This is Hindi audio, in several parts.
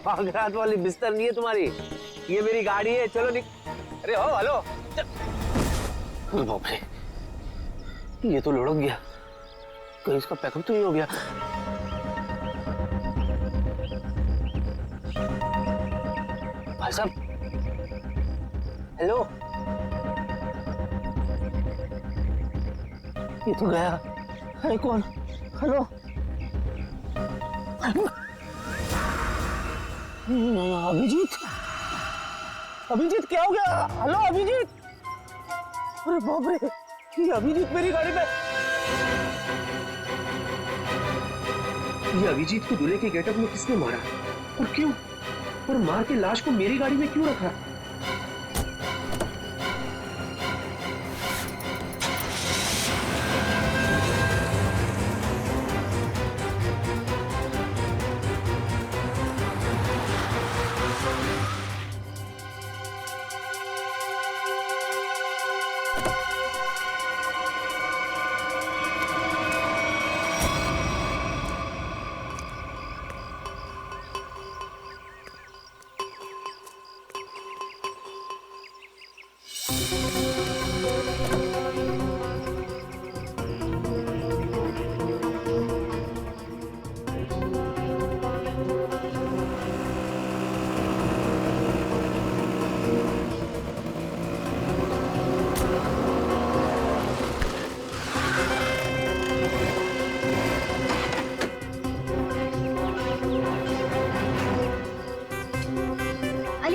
सुहागरात वाली बिस्तर नहीं है तुम्हारी, ये मेरी गाड़ी है। चलो अरे हो हेलो। बाप रे, ये तो लुढ़क गया, कहीं इसका पैकअप तो नहीं हो गया। भाई साहब, हेलो, ये तो गया। अरे कौन? हेलो, अभिजीत, अभिजीत क्या हो गया? हेलो अभिजीत, अरे बाप रे, ये अभिजीत मेरी गाड़ी पे। ये अभिजीत को दूल्हे के गेटअप में किसने मारा और क्यों, और मार के लाश को मेरी गाड़ी में क्यों रखा?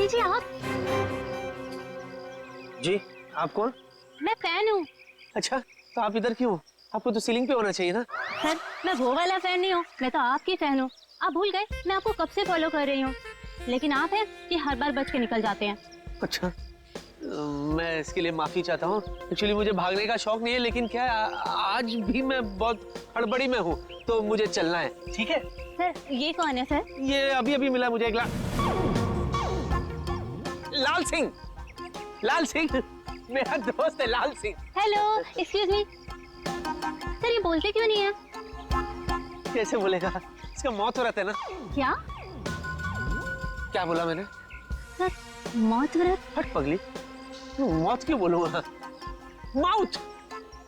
जी आप? जी, आप कौन? मैं फैन हूँ। अच्छा, तो आप इधर क्यों? आपको तो सीलिंग पे होना चाहिए ना। सर, मैं वो वाला फैन नहीं हूँ, मैं तो आपकी फैन हूँ। आप भूल गए, मैं आपको कब से फॉलो कर रही हूँ, लेकिन आप हैं कि हर बार बच के निकल जाते हैं। अच्छा, मैं इसके लिए माफी चाहता हूँ। एक्चुअली मुझे भागने का शौक नहीं है, लेकिन क्या है, आज भी मैं बहुत हड़बड़ी में हूँ, तो मुझे चलना है। ठीक है सर, ये कौन है सर? ये अभी अभी मिला मुझे एक लाल सिंह। लाल सिंह मेरा दोस्त है, Lal Singh. Hello, excuse me. Sir, ये बोलते क्यों नहीं है? कैसे बोलेगा, इसका मौत हो रहा था ना। क्या क्या बोला मैंने? सर, मौत व्रत? हट पगली, मौत क्यों बोलूंगा? माउथ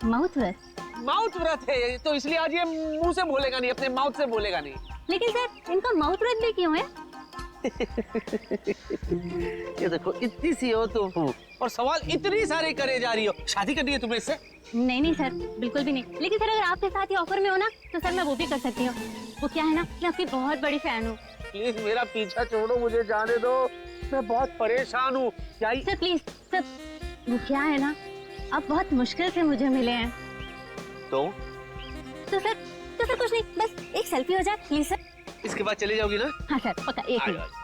माउथ व्रत? माउथ व्रत है, तो इसलिए आज ये मुंह से बोलेगा नहीं, अपने माउथ से बोलेगा नहीं। लेकिन सर, इनका माउथ व्रत भी क्यों है? ये देखो, इतनी सी हो तुम और सवाल इतनी सारे करे जा रही हो। शादी करनी है तुम्हें इससे? नहीं नहीं सर, बिल्कुल भी नहीं। लेकिन सर, अगर आपके साथ ही ऑफर में हो ना, तो सर मैं वो भी कर सकती हूँ। वो क्या है ना, मैं आपकी बहुत बड़ी फैन हूँ। प्लीज मेरा पीछा छोड़ो, मुझे जाने दो, मैं बहुत परेशान हूँ। सर प्लीज सर, वो क्या है ना, आप बहुत मुश्किल से मुझे मिले हैं। तो सर कुछ नहीं, बस एक सेल्फी हो जाए प्लीज सर। इसके बाद चली जाओगी ना? हाँ सर, पक्का, एक मिनट।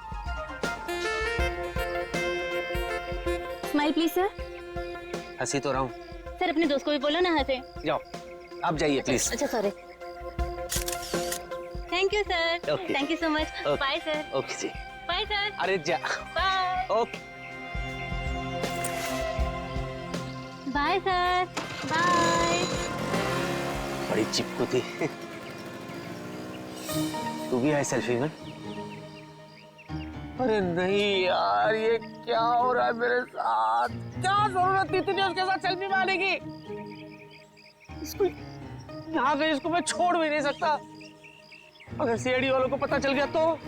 Smile please sir. हंसी तो रहा हूँ। सर, अपने दोस्त को भी बोलो ना हंसे। जाओ, आप जाइए प्लीज। अच्छा sorry. Thank you sir. Okay. Thank you so much. Okay. Bye sir. Okay जी। Bye sir. अरे जा। Bye. Okay. Bye sir. Bye. बड़ी चिपकू थी। तू भी है सेल्फी में? अरे नहीं यार, ये क्या हो रहा है मेरे साथ? क्या जरूरत थी तुझे उसके साथ सेल्फी में आने की? इसको यहाँ पे इसको मैं छोड़ भी नहीं सकता। अगर सीआईडी वालों को पता चल गया तो?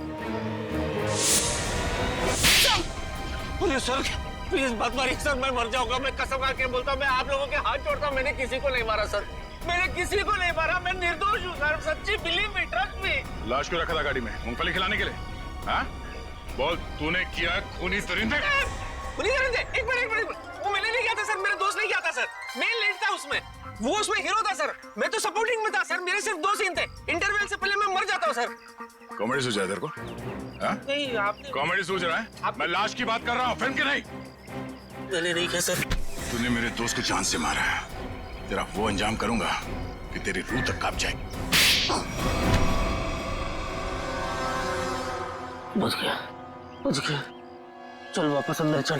सर प्लीज मत मारिए सर, मैं मर जाऊंगा। मैं कसम खा के बोलता हूँ, मैं आप लोगों के हाथ जोड़ता हूँ, मैंने किसी को नहीं मारा सर, मैंने किसी को नहीं मारा, मैं निर्दोष हूँ सर, सच्ची, बिलीव मी, ट्रस्ट मी। लाश क्यों रखा था गाड़ी में? मूंगफली खिलाने के लिए? हाँ? बोल, तूने किया खूनी दरिंदे? खूनी दरिंदे? एक मिनट, वो मैंने नहीं किया था सर, मेरा दोस्त नहीं किया था सर, मेन लीड था उसमें, वो उसमें हीरो था सर, मैं तो सपोर्टिंग में था सर, मेरे सिर्फ 2 सीन थे, इंटरवल से पहले मैं मर जाता हूँ सर। कॉमेडी सूझ रहा है तेरे को? हाँ? नहीं, आपने कॉमेडी सूझ रहा है? मैं लाश की बात कर रहा हूँ, फिल्म की नहीं। मैंने नहीं किया सर। तूने मेरे दोस्त को जान से मारा है, तेरा वो अंजाम करूंगा कि तेरी रूह तक कांप जाए। बच गया, चल वापस अंदर चल।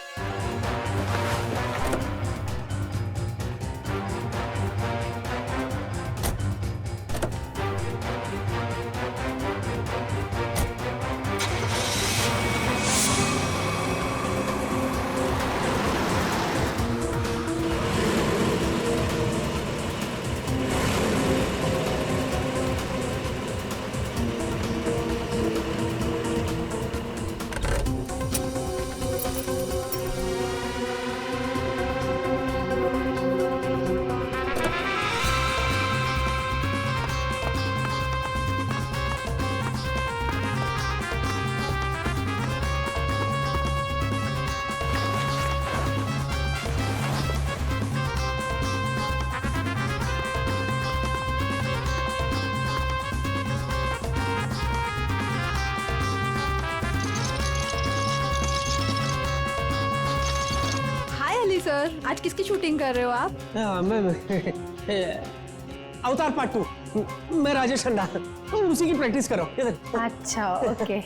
सर, आज किसकी शूटिंग कर रहे हो आप? मैं अवतार पार्ट 2। मैं राजेश खन्ना, उसी की प्रैक्टिस करो। अच्छा, ओके।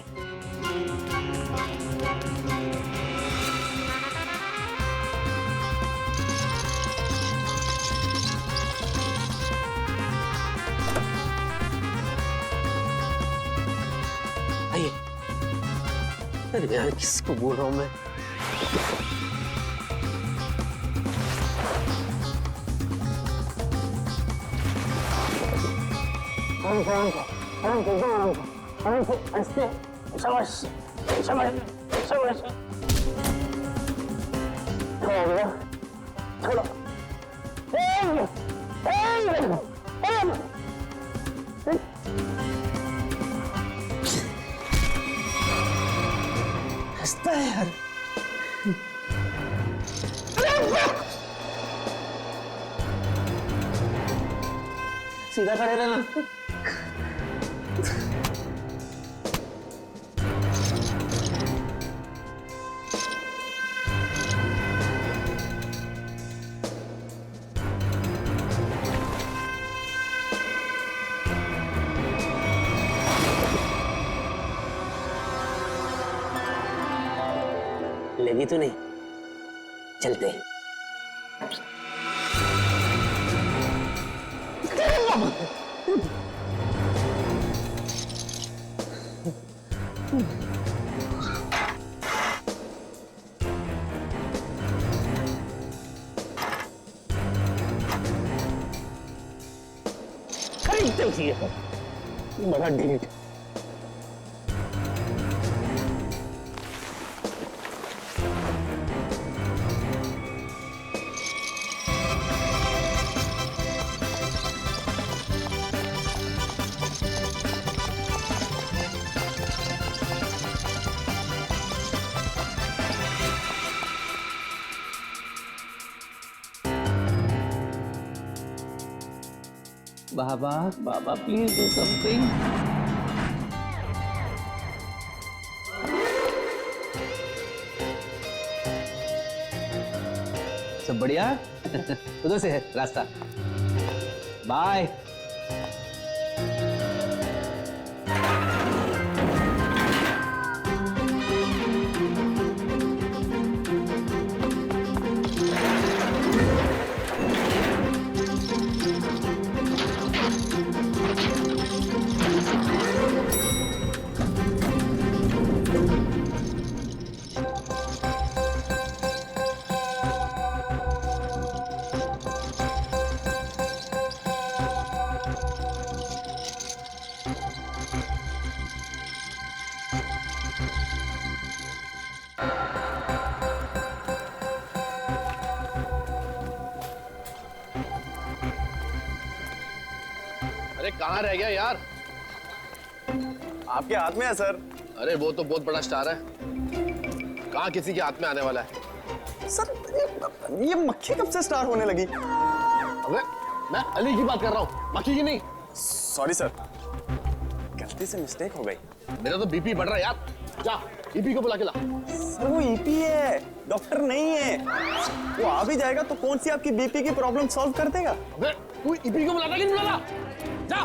आइए। अरे यार, किसको बोल रहा हूँ मैं? हंसता है यार। सीधा खड़े रहना। लगी तो नहीं? चलते हैं। खरीदते उसी बड़ा ढीठ। बाबा, बाबा, प्लीज डू समथिंग। सब बढ़िया? उधर से है रास्ता। बाय। अरे कहाँ रह गया यार? आपके हाथ में है सर। अरे वो तो बहुत बड़ा स्टार है, कहाँ किसी के हाथ में आने वाला है? सर ये मक्खी कब से स्टार होने लगी? अबे मैं अली की बात कर रहा हूँ, मक्खी की नहीं। सॉरी सर, गलती से मिस्टेक हो गई। मेरा तो बीपी बढ़ रहा है यार। जा ईपी को बुला के ला। सर वो ईपी है, डॉक्टर नहीं है। वो आ भी जाएगा तो कौन सी आपकी बीपी की प्रॉब्लम सॉल्व कर देगा? अबे तू ईपी को बुलाता नहीं बुलाता? जा।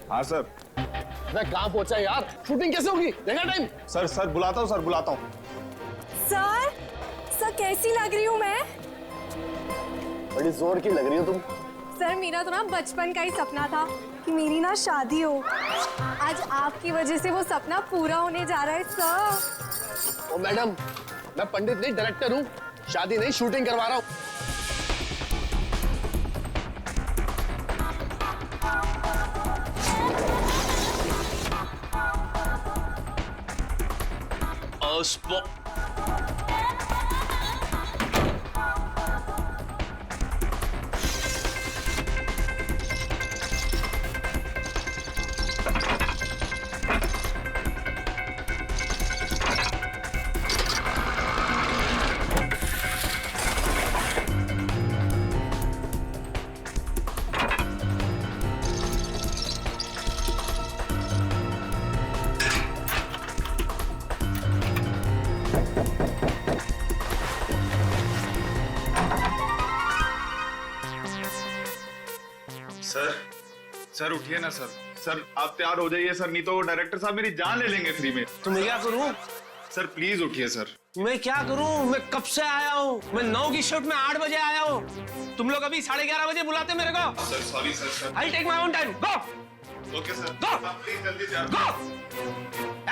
हाँ सर। मैं कहाँ पहुंचा यार? शूटिंग कैसे होगी? देखा टाइम? सर बुलाता हूँ, सर बुलाता हूँ। सर कैसी लग रही हूँ मैं? बड़ी जोर की लग रही हो तुम। सर मेरा तो ना बचपन का ही सपना था कि मेरी ना शादी हो। आज आपकी वजह से वो सपना पूरा होने जा रहा है सर। ओ मैडम, मैं पंडित नहीं डायरेक्टर हूँ, शादी नहीं शूटिंग करवा रहा हूँ। सर उठिए ना सर। सर आप तैयार हो जाइए सर, नहीं तो डायरेक्टर साहब मेरी जान ले लेंगे फ्री में। तो मैं क्या करूं? सर प्लीज उठिए सर। मैं क्या करूं? मैं कब से आया हूं? मैं 9 की शिफ्ट में 8 बजे आया हूं। तुम लोग अभी 11:30 बजे बुलाते मेरे को। Sir sorry sir. I take my own time. Go okay sir. Go! आप प्लीज जल्दी तैयार गो।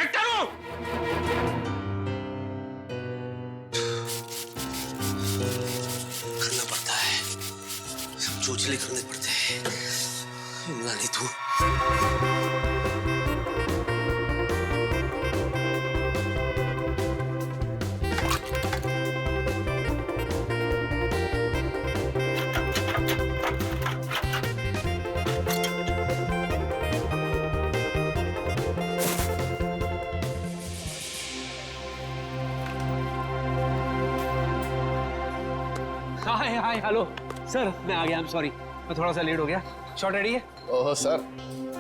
एक्टर हूं। करना पड़ता है, सब चोचले करने पड़ते हैं। नहीं तू हाय हाय हेलो सर, मैं आ गया। आई एम सॉरी, मैं थोड़ा सा लेट हो गया। शॉट रेडी है? ओह सर,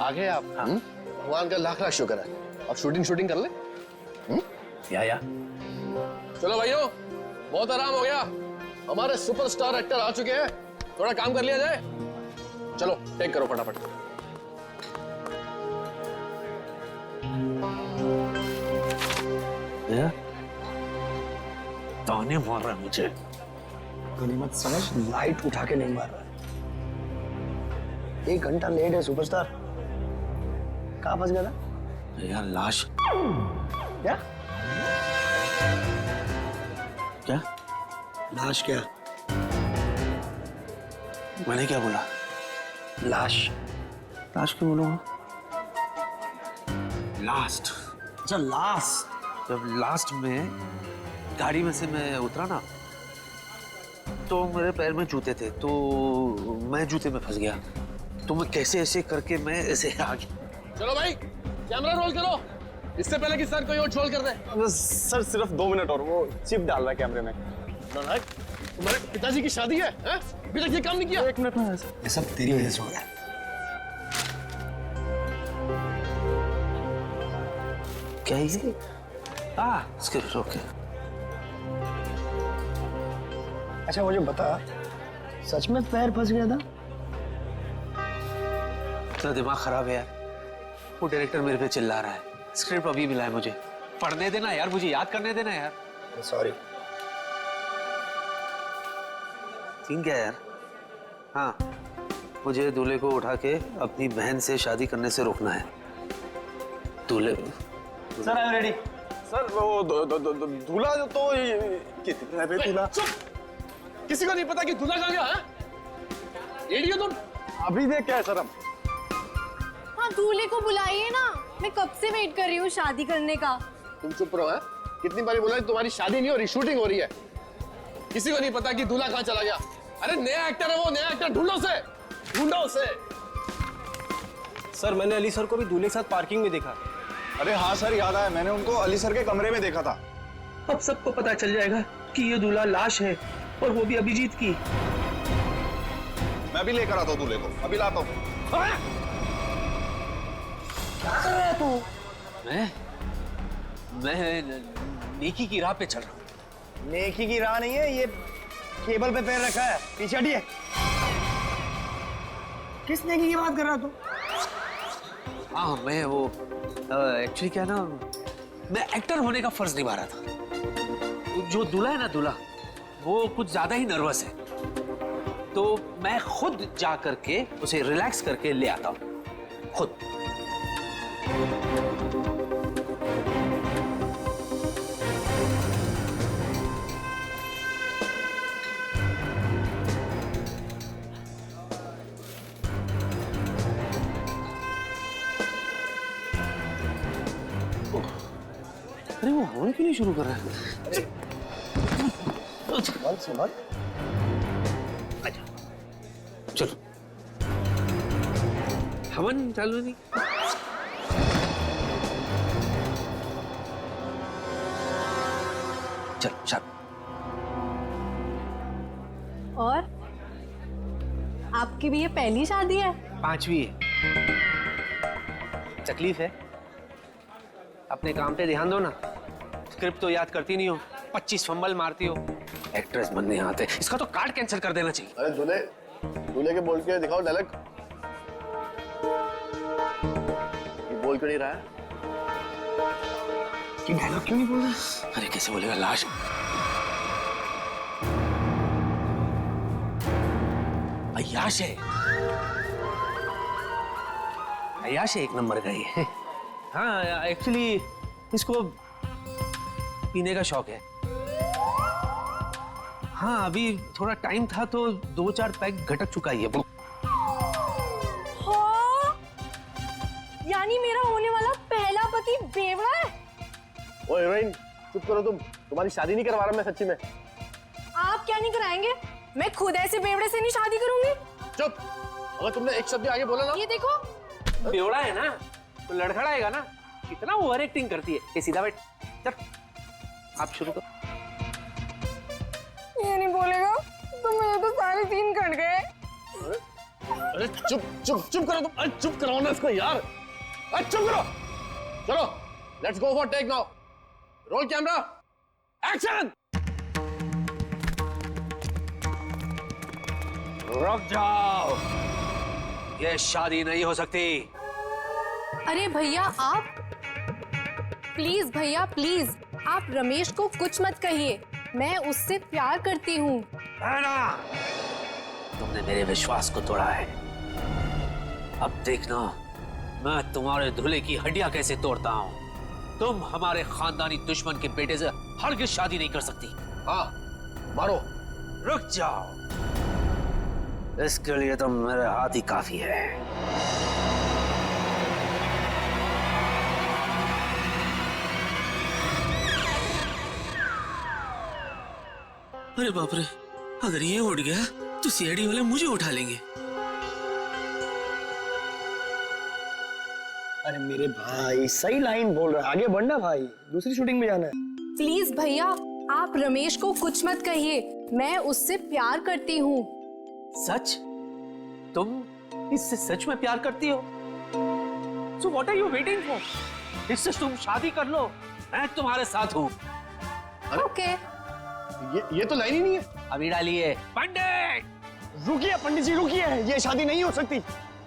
आ गए आप। भगवान का लाख लाख शुक्र है। अब शूटिंग कर ले। या चलो भाइयों, बहुत आराम हो गया। हमारे सुपरस्टार एक्टर आ चुके हैं, थोड़ा काम कर लिया जाए। चलो टेक करो फटाफट। ताने मार रहा है मुझे। गनीमत समझ, लाइट उठा के नहीं मार रहा है। 1 घंटा लेट है सुपरस्टार। कहाँ फंस गया था? यार लाश। क्या क्या? लाश? क्या मैंने क्या बोला? लाश? लाश क्यों बोलूंगा? लास्ट। अच्छा लास्ट। जब लास्ट में गाड़ी में से मैं उतरा ना, तो मेरे पैर में जूते थे, तो मैं जूते में फंस गया। तो मैं कैसे ऐसे करके मैं ऐसे आ गया। चलो भाई, कैमरा रोल करो, इससे पहले कि सर कोई और ट्रोल कर दे। सर सिर्फ 2 मिनट और, वो चिप डाल रहा है कैमरे में। तुम्हारे पिताजी की शादी है? अभी तक ये काम नहीं किया। 1 मिनट में। ये सब तेरी वजह से हो रहा है। क्या ये? Script okay. अच्छा मुझे बता, सच में पैर फंस गया था? इतना दिमाग खराब है यार। वो डायरेक्टर मेरे पे चिल्ला रहा है। स्क्रिप्ट अभी मिला है मुझे, पढ़ने देना यार, मुझे याद करने देना यार। सॉरी। सीन क्या है यार? हाँ, मुझे दूल्हे को उठा के अपनी बहन से शादी करने से रोकना है। दूल्हे sir I am ready. Sir वो दूल्हा जो तो कितने पे दूल्हा? किसी को नहीं पता कि दूल्हा कहाँ गया है? रेडी हो तुम? अभी देख क्या है सर हम। हाँ दूल्हे को बुलाइए ना, मैं कब से वेट कर रही हूँ शादी करने का। तुम चुप रहो। है कितनी बारी बोला तुम्हारी शादी नहीं हो रही, शूटिंग हो रही है। किसी को नहीं पता कि दूल्हा कहाँ चला गया। अरे नया एक्टर है वो, नया एक्टर ढूंढो उसे। सर मैंने अली सर को भी दूल्हे के साथ पार्किंग में देखा। अरे हाँ सर, याद आया, मैंने उनको अली सर के कमरे में देखा था। अब सबको पता चल जाएगा कि ये दूल्हा लाश है, और वो भी अभिजीत की। मैं भी लेकर आता हूँ दूल्हे को, अभी लाता हूँ। क्या कर रहा है तू? मैं नेकी की राह पे चल रहा हूँ। नेकी की राह नहीं है, ये केबल पे पैर रखा है। पीछे हटिए। किस नेकी की बात कर रहा तू? हाँ मैं वो एक्चुअली क्या ना, मैं एक्टर होने का फर्ज निभा रहा था। जो दूल्हा है ना, दूल्हा वो कुछ ज्यादा ही नर्वस है, तो मैं खुद जा करके उसे रिलैक्स करके ले आता हूँ खुद। अरे वो हवन क्यों नहीं शुरू कर रहा है? संभाल। चलो, हवन चालू नहीं। चल चल। और आपकी भी ये पहली शादी है? 5वीं है। तकलीफ है, अपने काम पे ध्यान दो ना। स्क्रिप्ट तो याद करती नहीं हो, 25 फंबल मारती हो। एक्ट्रेस बनने आते, इसका तो कार्ड कैंसिल कर देना चाहिए। अरे दूल्हे के बोल के दिखाओ डायलॉग। बोल क्यों नहीं रहा है? कि डायलॉग क्यों नहीं बोल रहा? अरे कैसे बोलेगा, लाश। अय्याश है, अय्याश है, एक नंबर का ही। हाँ एक्चुअली इसको पीने का शौक है। हाँ अभी थोड़ा टाइम था तो 2-4 पैक घटक चुका ही है। हाँ? यानी मेरा होने वाला पहला पति बेवड़ा है। ओए हीरोइन, चुप करो तुम। तुम्हारी शादी नहीं करवा रहा मैं सच्ची में। आप क्या नहीं कराएंगे? मैं खुद ऐसे बेवड़े से नहीं शादी करूंगी। चुप। अगर तुमने एक शब्द भी आगे बोला ना। ये देखो। बेवड़ा है ना तो लड़खड़ाएगा ना। कितना ओवर एक्टिंग करती है। ये सीधा बैठ। चल आप शुरू करो। ये नहीं बोलेगा तो मेरे तो सारे सीन कट गए। अरे चुप चुप चुप करो तुम। अरे चुप कराओ ना इसको यार। अरे चुप करो। चलो let's go for take now. Roll camera action. रुक जाओ, ये शादी नहीं हो सकती। अरे भैया आप प्लीज, भैया प्लीज, आप रमेश को कुछ मत कहिए। मैं उससे प्यार करती हूँ। है ना, तुमने मेरे विश्वास को तोड़ा है। अब देखना मैं तुम्हारे दूल्हे की हड्डियां कैसे तोड़ता हूँ। तुम हमारे खानदानी दुश्मन के बेटे से हरगिज शादी नहीं कर सकती। हाँ मारो। रुक जाओ, इसके लिए तो मेरे हाथ ही काफी है। अरे बाप रे, अगर ये उठ गया तो सीआईडी वाले मुझे उठा लेंगे। अरे मेरे भाई सही लाइन बोल रहा है, आगे बढ़ना भाई, दूसरी शूटिंग में जाना है। प्लीज भैया आप रमेश को कुछ मत कहिए। मैं उससे प्यार करती हूँ। सच? तुम इससे सच में प्यार करती हो? So what are you waiting for? इससे तुम शादी कर लो, मैं तुम्हारे साथ हूँ। ओके। ये तो लाइन ही नहीं है। अभी डालिए। पंडित रुकिए पंडित जी रुकिए, ये शादी नहीं हो सकती।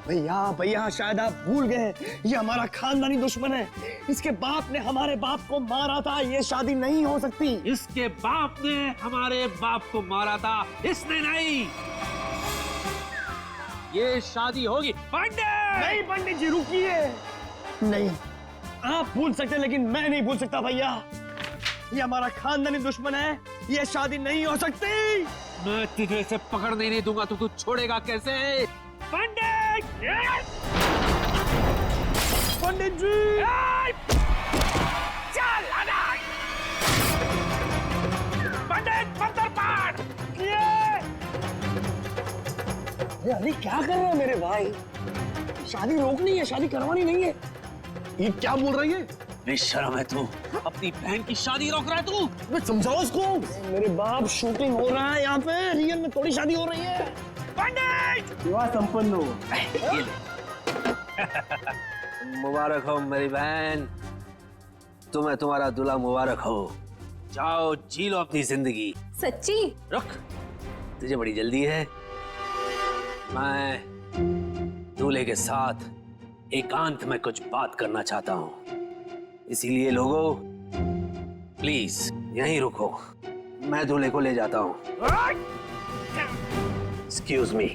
भैया भैया शायद आप भूल गए, ये हमारा खानदानी दुश्मन है। इसके बाप ने हमारे बाप को मारा था, ये शादी नहीं हो सकती। इसके बाप ने हमारे बाप को मारा था, इसने नहीं। ये शादी होगी। पंडित नहीं पंडित जी रुकिए। नहीं, आप भूल सकते हैं लेकिन मैं नहीं भूल सकता भैया। ये हमारा खानदानी दुश्मन है, ये शादी नहीं हो सकती। मैं तुझे इसे पकड़ने नहीं दूंगा तो तू छोड़ेगा कैसे? पंडित! पंडित जी! चल पंडित मंत्र पाठ! अरे क्या कर रहे हैं मेरे भाई? शादी रोकनी है, शादी करवानी नहीं है। ये क्या बोल रही है? बेशर्म है तू, अपनी बहन की शादी रोक रहा है तू। मैं समझाओ इसको। मेरे बाप शूटिंग हो रहा है यहाँ पे, रियल में थोड़ी शादी हो रही है। पंडित! विवाह संपन्न हो। ये ले। मुबारक हो मेरी बहन, तुम्हें तुम्हारा दूल्हा मुबारक हो। जाओ जी लो अपनी जिंदगी। सच्ची? रुक, तुझे बड़ी जल्दी है। मैं दूल्हे के साथ एकांत में कुछ बात करना चाहता हूँ, इसीलिए लोगों प्लीज यहीं रुको, मैं दूल्हे को ले जाता हूँ। Excuse me.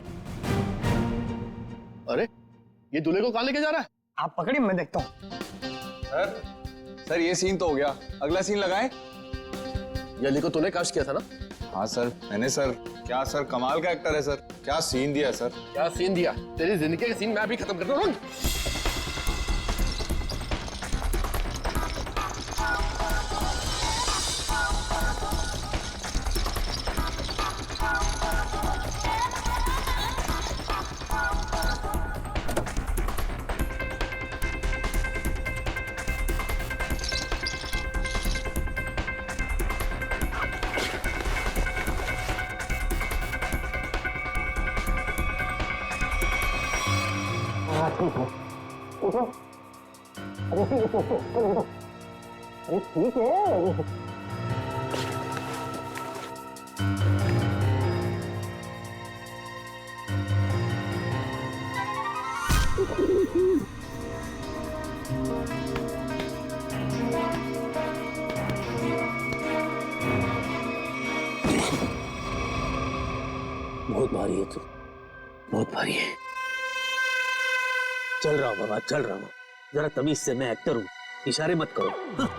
अरे ये दूल्हे को कहाँ लेके जा रहा है? आप पकड़िए, मैं देखता हूँ। सर ये सीन तो हो गया, अगला सीन लगाएं। ये अली को तूने कास्ट किया था ना? हाँ सर मैंने सर। क्या सर कमाल का एक्टर है सर, क्या सीन दिया सर। क्या सीन दिया? तेरी जिंदगी का सीन मैं अभी खत्म करता हूँ। अरे ठीक है। ये तो बहुत भारी है। चल रहा हूँ बाबा, चल रहा हूँ। जरा तमीज से, मैं एक्टर हूँ, इशारे मत करो। हाँ।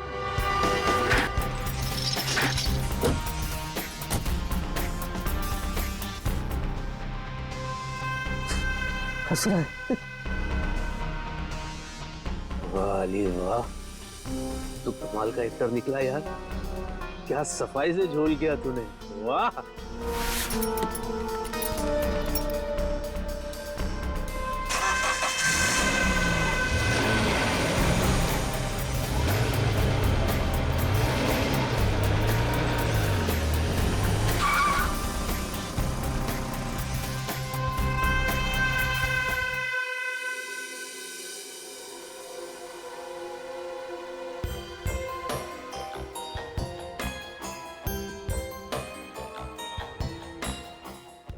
हंस रहा है। वाह अली वाह, तू कमाल का एक्टर निकला यार। क्या सफाई से झोल किया तूने, वाह।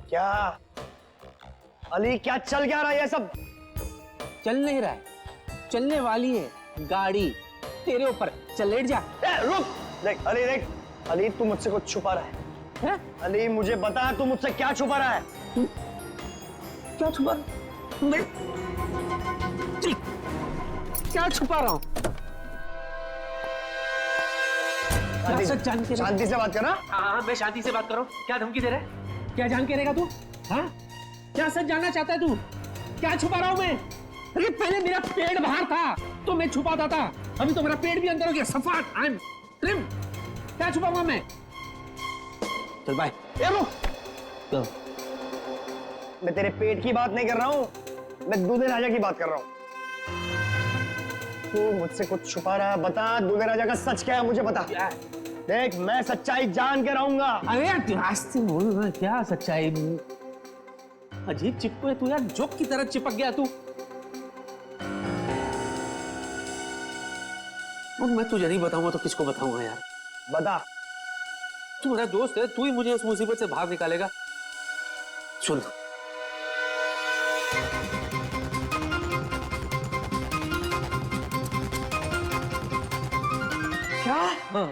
क्या अली, क्या चल क्या रहा है ये सब? चल नहीं रहा है, चलने वाली है गाड़ी तेरे ऊपर। चल लेट जा। रुक, देख अली, देख अली, तू मुझसे कुछ छुपा रहा है। अली मुझे बता, तू मुझसे क्या छुपा रहा है? क्या छुपा? मैं क्या छुपा रहा हूँ? शांति से बात करना। हाँ, मैं शांति से बात कर रहा हूँ। क्या धमकी दे रहा है? क्या जान के रहेगा तू? हाँ, क्या सच जानना चाहता है तू? क्या छुपा रहा हूं मैं? अरे पहले मेरा पेट बाहर था तो मैं छुपाता था, अभी तो मेरा पेट भी अंदर हो गया। सफाट, आई एम ट्रिम। क्या छुपाऊंगा मैं? चल बाय। तो मैं तेरे पेट की बात नहीं कर रहा हूँ, मैं दूल्हे राजा की बात कर रहा हूँ। तू मुझसे कुछ छुपा रहा है, बता दूल्हे राजा का सच क्या है, मुझे बता। देख मैं सच्चाई जान के रहूंगा। अरे रास्ते बोल ना, क्या सच्चाई? अजीब चिपको है तू यार, जोक की तरह चिपक गया तू। और मैं तुझे नहीं बताऊंगा तो किसको बताऊंगा यार? बता। तू मेरा दोस्त है, तू ही मुझे इस मुसीबत से बाहर निकालेगा। सुन, क्या? हाँ,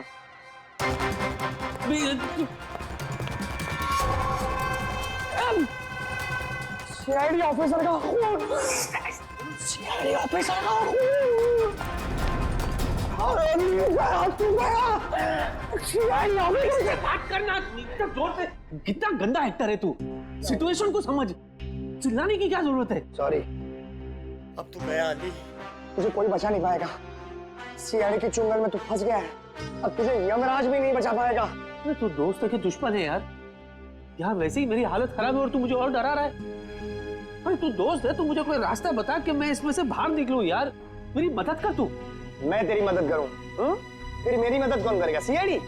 सीआईडी ऑफिसर का खून, सीआईडी ऑफिसर का खून। अरे सीआईडी ऑफिसर से बात करना इतना जोर से। कितना गंदा एक्टर है तू, सिचुएशन को समझ। चिल्लाने की क्या जरूरत है? सॉरी, अब तू गया अली, तुझे कोई बचा नहीं पाएगा। सीआईडी के चुंगल में तू फंस गया है, अब तुझे यमराज भी नहीं बचा पाएगा। तू दोस्त है कि दुश्मन है यार? यार वैसे ही मेरी हालत खराब है और तू मुझे और डरा रहा है। अरे तू दोस्त है, तू मुझे कोई रास्ता बता कि मैं इसमें से बाहर निकलूं यार। मेरी मदद कर तू। मैं तेरी मदद करूं? फिर मेरी मदद कौन करेगा? सीआईडी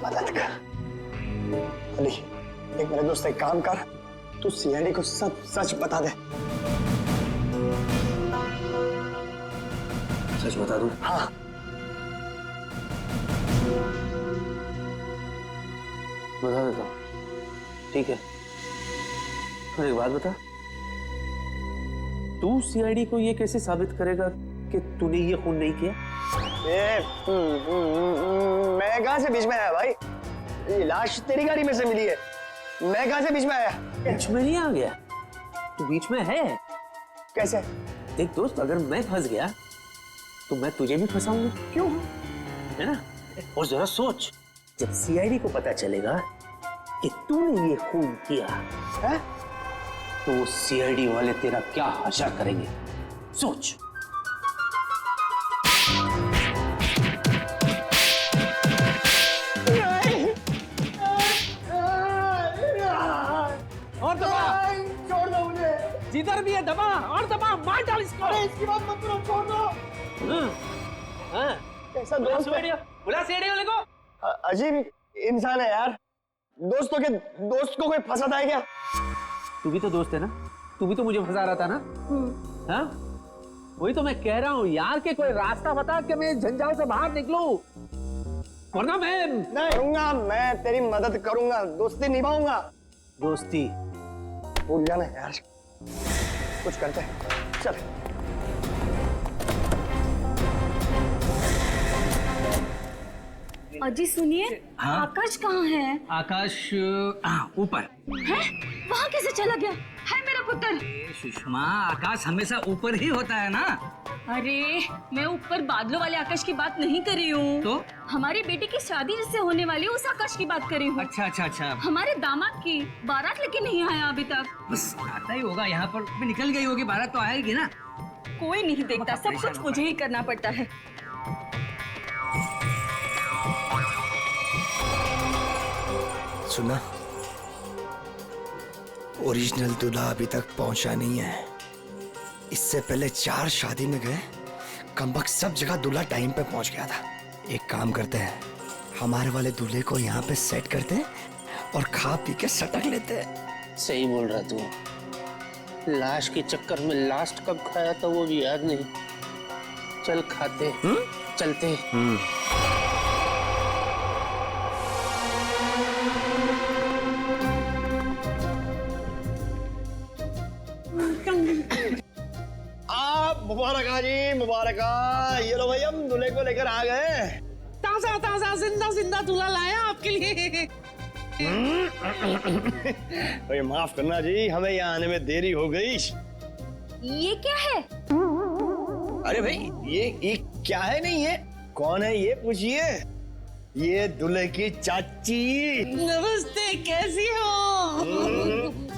मदद कर। अली देख मेरे दोस्त, एक काम कर, तू सीआईडी को सब सच बता दे। सच बता दूं? हाँ। बता देता हूँ, ठीक है। फिर एक बात बता, तू सीआईडी को ये कैसे साबित करेगा कि तूने ये खून नहीं किया? मैं कहां से बीच में आया भाई? ये लाश तेरी गाड़ी में से मिली है, मैं कहां से बीच में आया? बीच में नहीं आ गया, तू बीच में है। कैसे? देख दोस्त, अगर मैं फंस गया तो मैं तुझे भी फंसाऊंगा। क्यों? है ना? और जरा सोच, जब सीआईडी को पता चलेगा कि तूने ये खून किया है, तो वो सीआईडी वाले तेरा क्या हशर करेंगे, सोच। और दबा, छोड़ दो मुझे। जिधर भी है दबा, और दबा, मार डाल इसको। अरे इसकी बात मत करो, छोड़ दो। हाँ, कैसा दोस्त है? बुला सीआईडी वाले को। अजीब इंसान है यार, दोस्त को कोई फंसाता है क्या? तू भी तो दोस्त है ना, तू भी तो मुझे फंसा रहा था ना। हाँ, वही तो मैं कह रहा हूँ यार, कि कोई रास्ता बता कि मैं झंझाव से बाहर निकलूं, वरना मैं नहीं करूंगा। मैं तेरी मदद करूंगा, दोस्ती निभाऊंगा। दोस्ती भूल जाना यार, कुछ करते हैं, चल। अजी सुनिए, हाँ? आकाश कहाँ है? आकाश ऊपर। है? वहाँ कैसे चला गया है मेरा पुत्र? सुषमा, आकाश हमेशा ऊपर ही होता है ना। अरे मैं ऊपर बादलों वाले आकाश की बात नहीं कर रही हूँ, तो हमारी बेटी की शादी जिससे होने वाली है उस आकाश की बात कर रही हूँ। अच्छा अच्छा अच्छा, हमारे दामाद की बारात लेके नहीं आया अभी तक। बस आता ही होगा यहाँ पर, भी निकल गई होगी, बारात तो आएगी ना। कोई नहीं देखता, सब कुछ मुझे ही करना पड़ता है। सुना, ओरिजिनल दूल्हा अभी तक पहुंचा नहीं है। इससे पहले 4 शादी में गए, कमबख्त सब जगह दूल्हा टाइम पे पहुंच गया था। एक काम करते हैं, हमारे वाले दूल्हे को यहाँ पे सेट करते हैं और खा पी के सटक लेते हैं। सही बोल रहा तू। लाश के चक्कर में लास्ट कब खाया था वो भी याद नहीं। चल खाते, चलते। मुबारक जी, मुबारक। ये लो भाई, हम दूल्हे को लेकर आ गए। ताजा ताजा जिंदा जिंदा दूल्हा लाया आपके लिए। भाई माफ करना जी, हमें यहाँ आने में देरी हो गई। ये क्या है? अरे भाई, ये क्या है? नहीं, ये कौन है ये पूछिए। ये दूल्हे की चाची। नमस्ते, कैसी हो?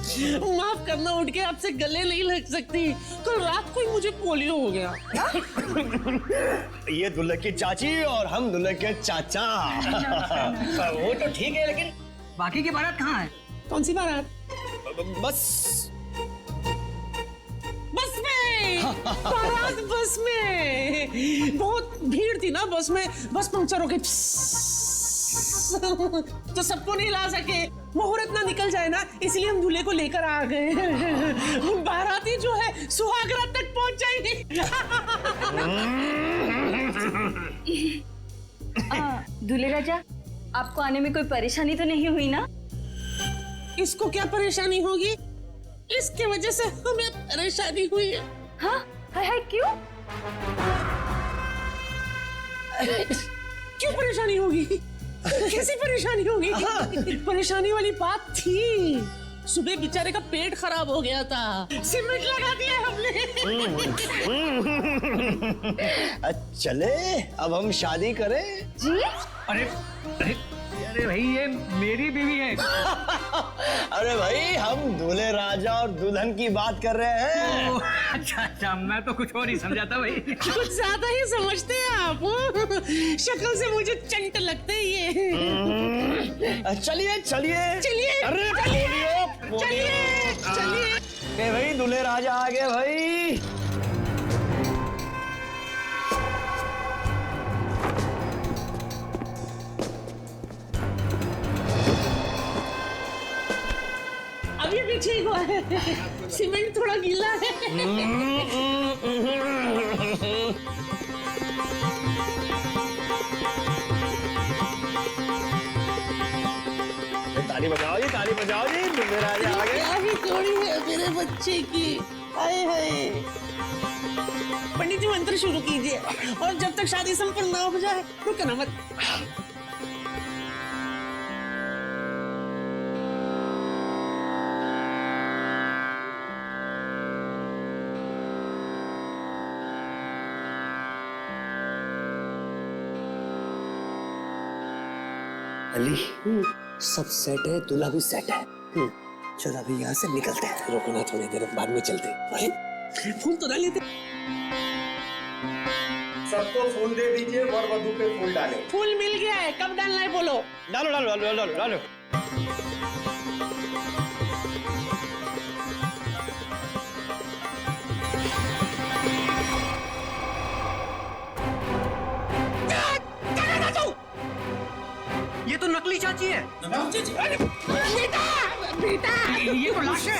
माफ करना, उठ के आपसे गले नहीं लग सकती। कल रात को ही मुझे पोलियो हो गया। ये दूल्हे की चाची और हम दूल्हे के चाचा। वो तो ठीक है, लेकिन बाकी की बारात कहाँ है? कौन सी बारात? बस में। बारात बस में। बहुत भीड़ थी ना बस में, बस पंक्चर हो गई तो सबको नहीं ला सके। मुहूर्त ना निकल जाए ना, इसलिए हम दूल्हे को लेकर आ गए। बाराती जो है सुहाग रात तक पहुंच जाएंगे। दूल्हे राजा, आपको आने में कोई परेशानी तो नहीं हुई ना? इसको क्या परेशानी होगी? इसके वजह से हमें परेशानी हुई है। हाँ, है क्यों? क्यों परेशानी होगी? कैसी परेशानी होगी? परेशानी वाली बात थी। सुबह बेचारे का पेट खराब हो गया था, सीमेंट लगा दिया हमने। चले, अब हम शादी करें। जी? अरे अरे अरे भाई, ये मेरी बीवी है। अरे भाई, हम दूल्हे राजा और दुल्हन की बात कर रहे हैं। अच्छा अच्छा, मैं तो कुछ और ही समझा था भाई। कुछ ज्यादा ही समझते हैं आप। शक्ल से मुझे चंट लगते हैं ये। चलिए चलिए चलिए, अरे चलिए चलिए। भाई, दूल्हे राजा आ गए भाई। अभी भी ठीक हुआ है, सीमेंट थोड़ा गीला है। ताली बजाओ जी, ताली बजाओ जी, दूल्हे राजा आ गए। क्या ही जोड़ी है मेरे बच्चे की। हाय हाय। पंडित जी, मंत्र शुरू कीजिए, और जब तक शादी संपन्न ना हो जाए रुकना मत। अली, सब सेट है, दूल्हा भी सेट है। चल अभी यहाँ से निकलते हैं। रुकना थोड़ी देर, बाद में चलते। फूल तो डाल लेते। सबको फूल दे दीजिए, वर वधू पे फूल डालें। फूल मिल गया है, कब डालना है बोलो। डालो डालो डालो डालो डालो। ये तो नकली चाची है। बेटा बेटा, ये तो लाश है।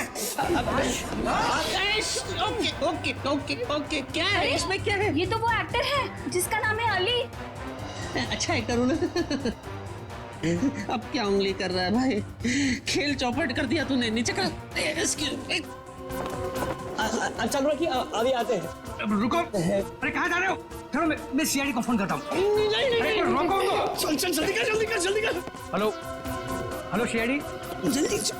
ओके ओके ओके ओके, क्या है इसमें, क्या है? ये तो वो एक्टर है जिसका नाम है अली। अच्छा एक्टर हूँ ना। अब क्या उंगली कर रहा है भाई? खेल चौपट कर दिया तूने। नीचे कर। चल रखिए, अभी आते हैं। रुको, अरे कहाँ जा रहे हो? चलो, मैं सीआईडी को फोन करता हूँ। अरे रोको तो। चल चल, जल्दी कर जल्दी कर जल्दी कर। Hello hello CID. जल्दी चल।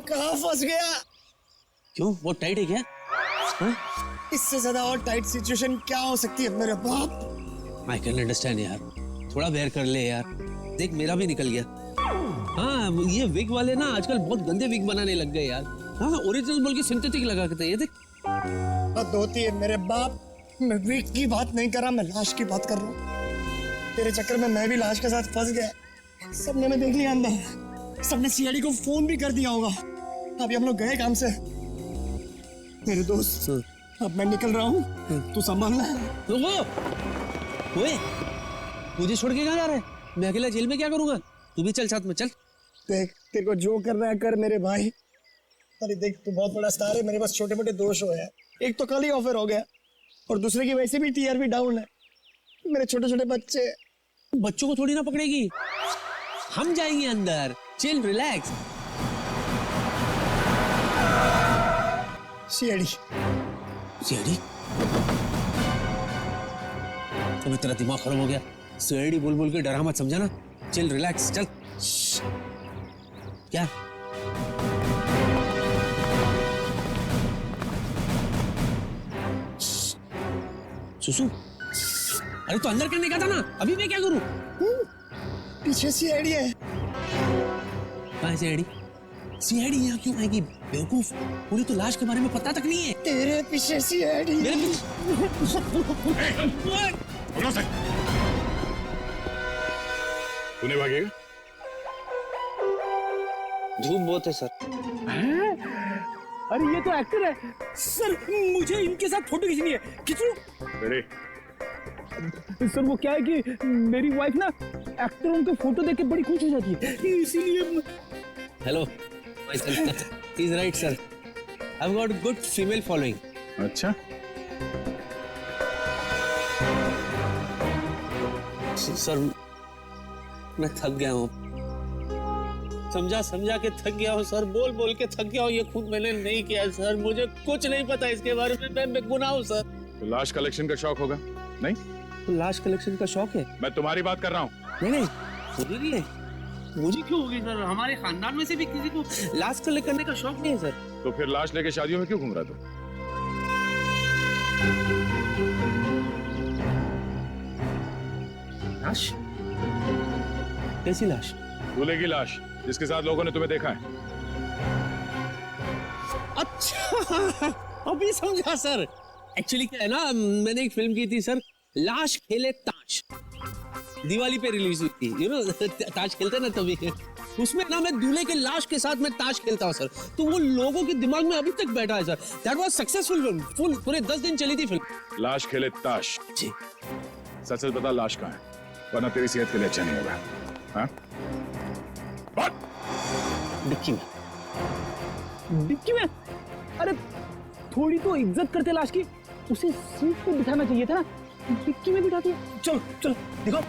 कहाँ फंस गया? क्यों, वो टाइट है क्या? हाँ? इससे ज्यादा और टाइट सिचुएशन क्या हो सकती है मेरे बाप? आई कैन अंडरस्टैंड यार, थोड़ा बेयर कर ले यार। देख मेरा भी निकल गया। हाँ, ये विग वाले ना आजकल बहुत गंदे विग बनाने लग गए यार। हाँ, ओरिजिनल बोल के सिंथेटिक लगा के ये देख। हद होती है मेरे बाप। मैं विग की बात नहीं कर रहा, मैं लाश की बात कर रहा हूँ। तेरे चक्कर में मैं भी लाश के साथ फंस गया। सबने मैं देख लिया अंदर, सबने सीआईडी को फोन भी कर दिया होगा। अभी हम लोग गए काम से। मेरे दोस्त, अब मैं निकल रहा हूँ, तू संभालना। ओए, मुझे छोड़ के कहाँ जा रहा है? मैं अकेला जेल में क्या करूंगा? तू भी चल साथ में, चल। देख, तेरे को जो करना है कर मेरे भाई। अरे देख, तू बहुत बड़ा स्टार है, मेरे पास छोटे मोटे दोष हो हैं। एक तो कल ही ऑफर हो गया और दूसरे की वैसे भी टीआरपी डाउन है। मेरे छोटे छोटे बच्चे। बच्चों को थोड़ी ना पकड़ेगी, हम जाएंगे अंदर। Chill, relax. CID CID? तो तेरा दिमाग खराब हो गया। सीआईडी बोल बोल के डरा मत, समझा ना? चिल, रिलैक्स, चल। क्या? सुसु, अरे तो अंदर करने का था ना, अभी मैं क्या करूं? पीछे सीआईडी है। कहाँ सीआईडी? सीआईडी यहाँ क्यों आएगी बेवकूफ? उन्हें तो लाश के बारे में पता तक नहीं है। तेरे पीछे सीआईडी। मेरे पीछे? तूने भागेगा? धूप बहुत है सर। अरे ये तो एक्टर है सर, मुझे इनके साथ फोटो खींचनी है। खींचो। रेडी? सर वो क्या है कि मेरी वाइफ ना एक्टरों के फोटो देख के बड़ी खुश हो जाती है, इसीलिए। Hello, he's right sir. I've got good female following. अच्छा, सर मैं थक गया हूँ। समझा के थक गया हूँ सर, बोल बोल के थक गया हूँ। ये खुद मैंने नहीं किया सर, मुझे कुछ नहीं पता इसके बारे में। मैं गुनाह हूँ सर। तो लाश कलेक्शन का शौक होगा? नहीं, तो लाश कलेक्शन का शौक है? मैं तुम्हारी बात कर रहा हूँ। नहीं, मुझे नहीं है। मुझे क्यों होगी सर? हमारे खानदान में से भी किसी को लाश कलेक्ट करने का शौक नहीं है सर। तो फिर लाश लेके शादियों में क्यों घूम रहा तू? लाश? कैसी लाश? दूल्हे की लाश, जिसके साथ लोगों ने तुम्हें देखा है। अच्छा, अभी समझा सर। एक्चुअली क्या है ना, मैंने एक फिल्म की थी सर, लाश खेले ताश। दिवाली पे रिलीज हुई थी, यू नो, ताश खेलते ना तभी। उसमें ना मैं दूल्हे के लाश के साथ मैं ताश खेलता हूँ सर। तो वो लोगों के दिमाग में अभी तक बैठा है sir. That was successful film, full पूरे 10 दिन चली थी फिल्म। लाश खेले ताश? जी। सच सच बता, लाश कहाँ है? वरना तेरी सेहत के लिए अच्छा नहीं होगा। हाँ? बात? डिक्की में। डिक्की में? अरे थोड़ी तो इज्जत करते लाश की, उसे सीट पे बिठाना चाहिए था ना, डिक्की में बिठा दिया। चलो चलो, दिखाओ।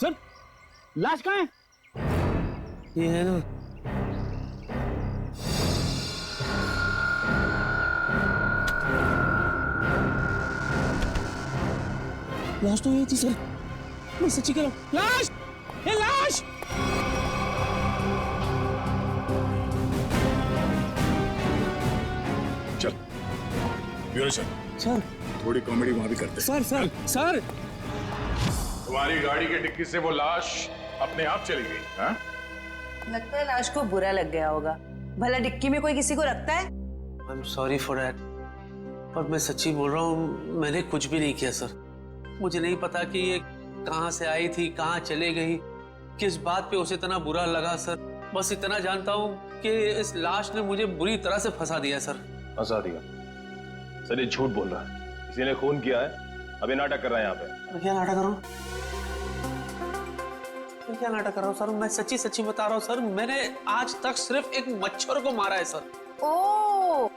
सर, लाश कहाँ है? ये है ना। लाश तो ये थी सर, मैं सच्ची कह रहा हूँ। लाश! ये लाश! चल ब्यूरो चल। सर, थोड़ी कॉमेडी वहां भी करते हैं। सर। तुम्हारी गाड़ी की डिक्की से वो लाश अपने आप चली गई। हाँ? लगता है लाश को बुरा लग गया होगा। भला डिक्की में कोई किसी को रखता है? I am sorry for that, पर मैं सच्ची बोल रहा हूँ, मैंने कुछ भी नहीं किया सर। मुझे नहीं पता कि ये कहाँ से आई थी, कहाँ चले गई, किस बात पे उसे इतना बुरा लगा सर। बस इतना जानता हूँ कि इस लाश ने मुझे बुरी तरह से फंसा दिया सर। फंसा दिया? सर ये झूठ बोल रहा है, किसी ने खून किया है। अभी नाटक कर रहा है यहाँ पे। मैं क्या नाटक कर रहा हूँ? मैं क्या नाटक कर रहा हूँ सर? मैं सच्ची बता रहा हूँ सर, मैंने आज तक सिर्फ एक मच्छर को मारा है सर। ओह,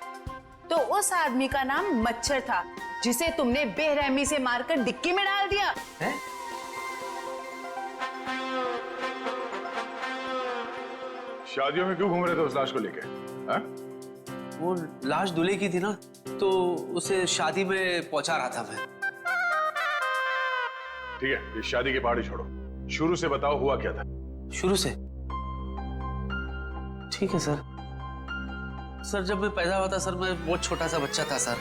तो उस आदमी का नाम मच्छर था जिसे तुमने बेरहमी से मारकर डिक्की में डाल दिया है? शादियों में क्यों घूम रहे थे उस लाश को लेके? हाँ? वो लाश दूल्हे की थी ना, तो उसे शादी में पहुंचा रहा था मैं। ठीक है, इस शादी की पहाड़ी छोड़ो, शुरू से बताओ हुआ क्या था। शुरू से? ठीक है सर। सर जब मैं पैदा हुआ था सर, मैं बहुत छोटा सा बच्चा था सर।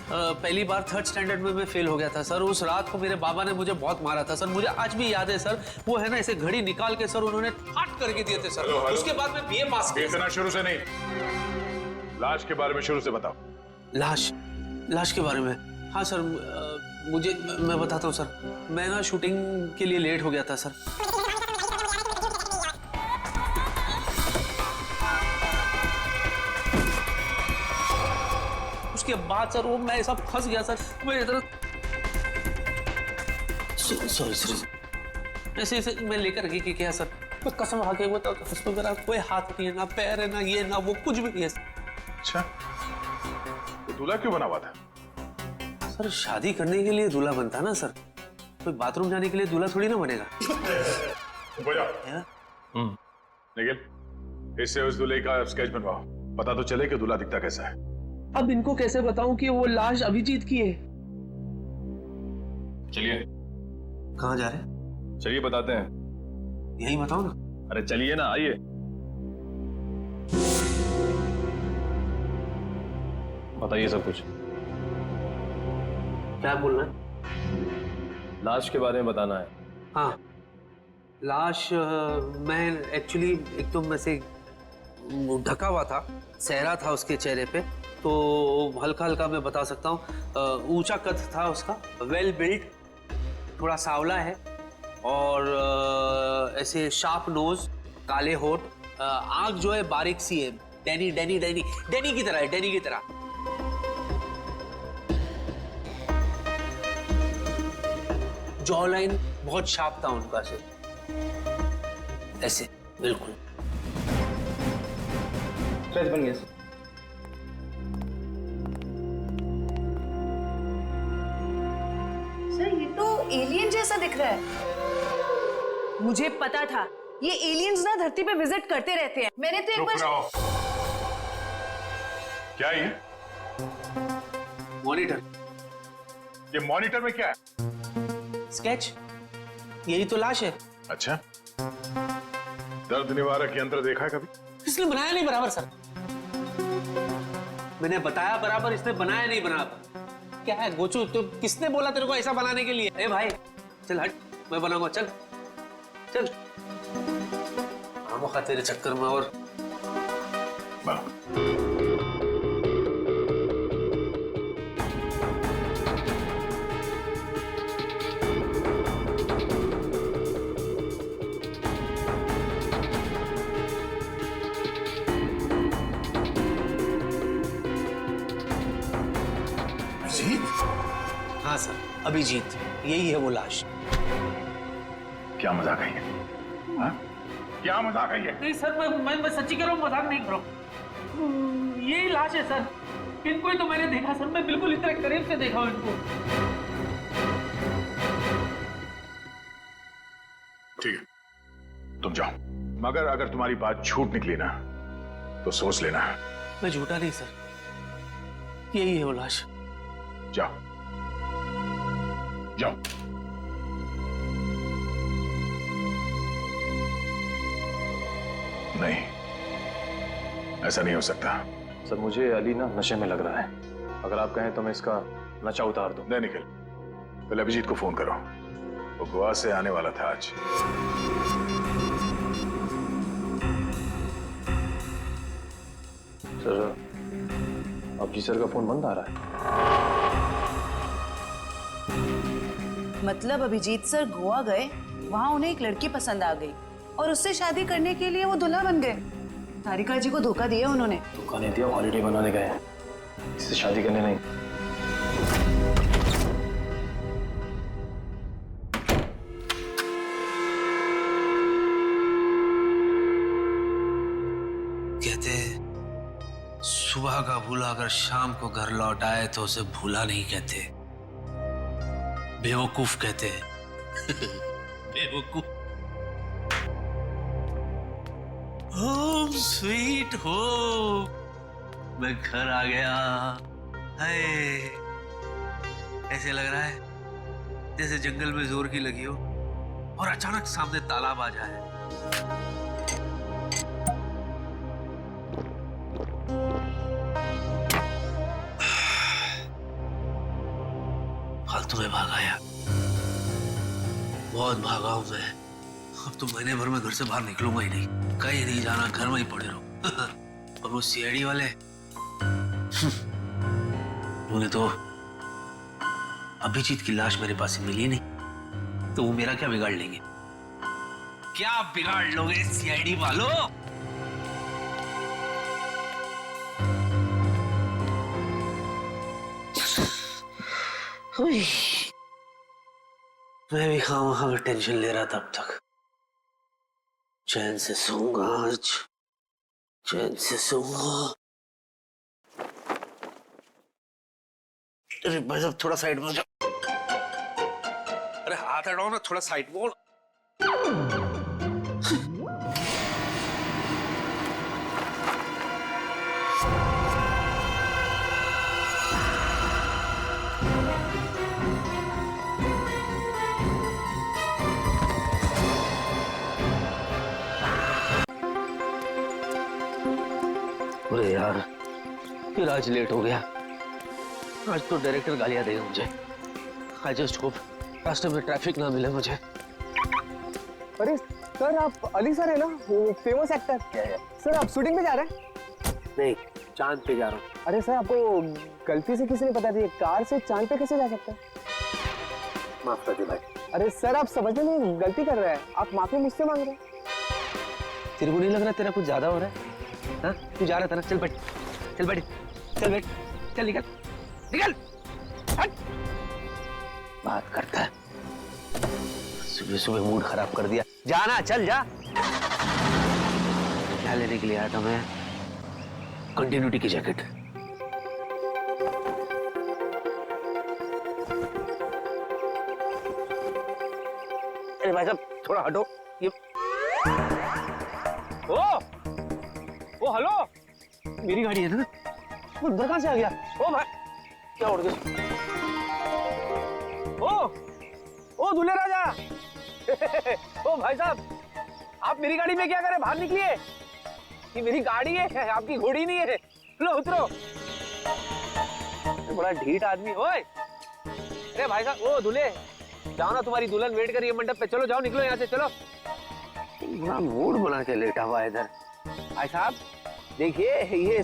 पहली बार 3rd स्टैंडर्ड में मैं फेल हो गया था सर। उस रात को मेरे बाबा ने मुझे बहुत मारा था सर। मुझे आज भी याद है सर, वो है ना ऐसे घड़ी निकाल के सर उन्होंने फाट करके दिए थे सर। Hello, hello. उसके बाद मैं बीए पास किया। इतना शुरू से नहीं, लाश के बारे में शुरू से बताओ। लाश के बारे में? हाँ सर, मैं बताता हूँ सर। मैं ना शूटिंग के लिए लेट हो गया था सर। उसके बाद सर वो मैं ऐसा फंस गया सर, मैं इधर सॉरी ऐसे मैं लेकर गई कि क्या सर, मैं कसम खा के बताओ तो उसमें मेरा कोई हाथ नहीं है, ना पैर है, ना ये ना वो, कुछ भी नहीं है। अच्छा, तो दूल्हा क्यों बना हुआ था? सर शादी करने के लिए दूल्हा बनता ना सर, कोई बाथरूम जाने के लिए दूल्हा थोड़ी ना बनेगा। निखिल, इससे उस दूल्हे का स्केच बनवाओ, पता तो चले कि दूल्हा दिखता कैसा है। अब इनको कैसे बताऊं कि वो लाश अभिजीत की है? चलिए। कहाँ जा रहे हैं? चलिए बताते हैं। यही बताओ ना। अरे चलिए ना, आइए। बताइए सब कुछ। क्या बोलना है? लाश के बारे में बताना है। हाँ, लाश मैं एक्चुअली एकदम ऐसे ढका हुआ था, सहरा था उसके चेहरे पे, तो हल्का हल्का मैं बता सकता हूँ। ऊंचा कद था उसका, वेल बिल्ड, थोड़ा सांवला है और ऐसे शार्प नोज, काले होठ, आंख जो है बारीक सी है, डैनी डैनी डैनी डैनी की तरह है, डैनी की तरह। जॉ लाइन बहुत शार्प था उनका से, ऐसे बिल्कुल। स्केच बन गया। सर ये तो एलियन जैसा दिख रहा है। मुझे पता था ये एलियंस ना धरती पे विजिट करते रहते हैं। मैंने तो एक चुप बार। रहो। क्या ये? मॉनिटर। ये मॉनिटर में क्या है? स्केच, यही तो लाश है। अच्छा, दर्द निवारक यंत्र देखा है कभी? इसने बनाया नहीं बराबर सर। मैंने बताया बराबर, इसने बनाया नहीं बराबर। क्या है गोचू, तो किसने बोला तेरे को ऐसा बनाने के लिए? ए भाई चल हट, मैं बनाऊंगा, चल चल। आमोखा तेरे चक्कर में और हाँ सर, अभिजीत, यही है वो लाश। क्या मजाक है ये? हाँ? क्या मजाक है ये? नहीं सर, मैं सच्ची कह रहा हूँ, मजाक नहीं कर रहा हूँ। यही लाश है सर। इनको ही तो मैंने देखा सर, मैं बिल्कुल इतना करीब से देखा हूँ इनको। ठीक है, तुम जाओ, मगर अगर तुम्हारी बात झूठ निकली ना तो सोच लेना। मैं झूठा नहीं सर, यही है वो लाश। जाओ जाओ। नहीं, ऐसा नहीं हो सकता। सर मुझे अली ना नशे में लग रहा है, अगर आप कहें तो मैं इसका नशा उतार दूं। नहीं निखिल, पहले अभिजीत को फोन करो, वो गोवा से आने वाला था आज। सर अभिजीत सर का फोन बंद आ रहा है। मतलब अभिजीत सर गोवा गए, वहां उन्हें एक लड़की पसंद आ गई और उससे शादी करने के लिए वो दूल्हा बन गए। तारिका जी को धोखा दिया उन्होंने। धोखा नहीं दिया, हॉलीडे मनाने गए हैं, इससे शादी करने नहीं। कहते सुबह का भूला अगर शाम को घर लौट आए तो उसे भूला नहीं कहते, बेवकूफ कहते हैं। बेवकूफ। होम स्वीट होम, मैं घर आ गया, हाय, ऐसे लग रहा है जैसे जंगल में जोर की लगी हो और अचानक सामने तालाब आ जाए। फालतू में भागा यार, बहुत भागा हूं मैं। अब तो महीने भर में घर से बाहर निकलूंगा ही नहीं, कहीं नहीं जाना, घर में ही पड़े रहो। और वो सीआईडी वाले उन्हें तो अभिजीत की लाश मेरे पास मिली नहीं, तो वो मेरा क्या बिगाड़ लेंगे? क्या बिगाड़ लोगे सीआईडी वालों? मैं भी खामखा में टेंशन ले रहा था अब तक। चैन से सोऊंगा आज, चैन से सोऊंगा। अरे भाई साहब थोड़ा साइड में हो जाओ। अरे हाथ हटाओ ना, थोड़ा साइड में हो। अरे यार फिर आज लेट हो गया। आज तो डायरेक्टर गालियां देगा मुझे। आई जस्ट होप रास्ते में ट्रैफिक ना मिले मुझे। अरे सर, आप अली सर है ना, वो फेमस एक्टर। सर आप शूटिंग पे जा रहे हैं? नहीं, चांद पे जा रहा हूँ। अरे सर, आपको गलती से किसी ने बता दिया, कार से चांद पे कैसे जा सकते हैं? माफ कर दे भाई। अरे सर, आप समझने में गलती कर रहे हैं, आप माफी मुझसे मांग रहे हैं। तेरे को नहीं लग रहा तेरा कुछ ज्यादा हो रहा है? हाँ, तू जा रहा था ना, चल बैठ, चल बैठ, चल बैठ, चल निकल, निकल, हट। बात करता है, सुबह सुबह मूड खराब कर दिया। जाना, चल जा। क्या लेने के लिए आया था मैं? कंटिन्यूटी की जैकेट। अरे भाई साहब थोड़ा हटो। ये ओ हेलो, मेरी गाड़ी है ना, वो उधर कहां से आ गया? ओ भाई, क्या उड़ गया? ओ दूल्हे राजा। ओ भाई साहब, आप मेरी गाड़ी में क्या करें? बाहर निकलिए, ये मेरी गाड़ी है, आपकी घोड़ी नहीं है। लो उतरो। बड़ा ढीठ आदमी। ओए अरे भाई साहब, ओ दूल्हे जाओ ना, तुम्हारी दुल्हन वेट कर रही है मंडप पे। चलो जाओ, निकलो यहाँ से, चलो। बड़ा मूड बना के लेटा हुआ है इधर। भाई साहब देखिए, ये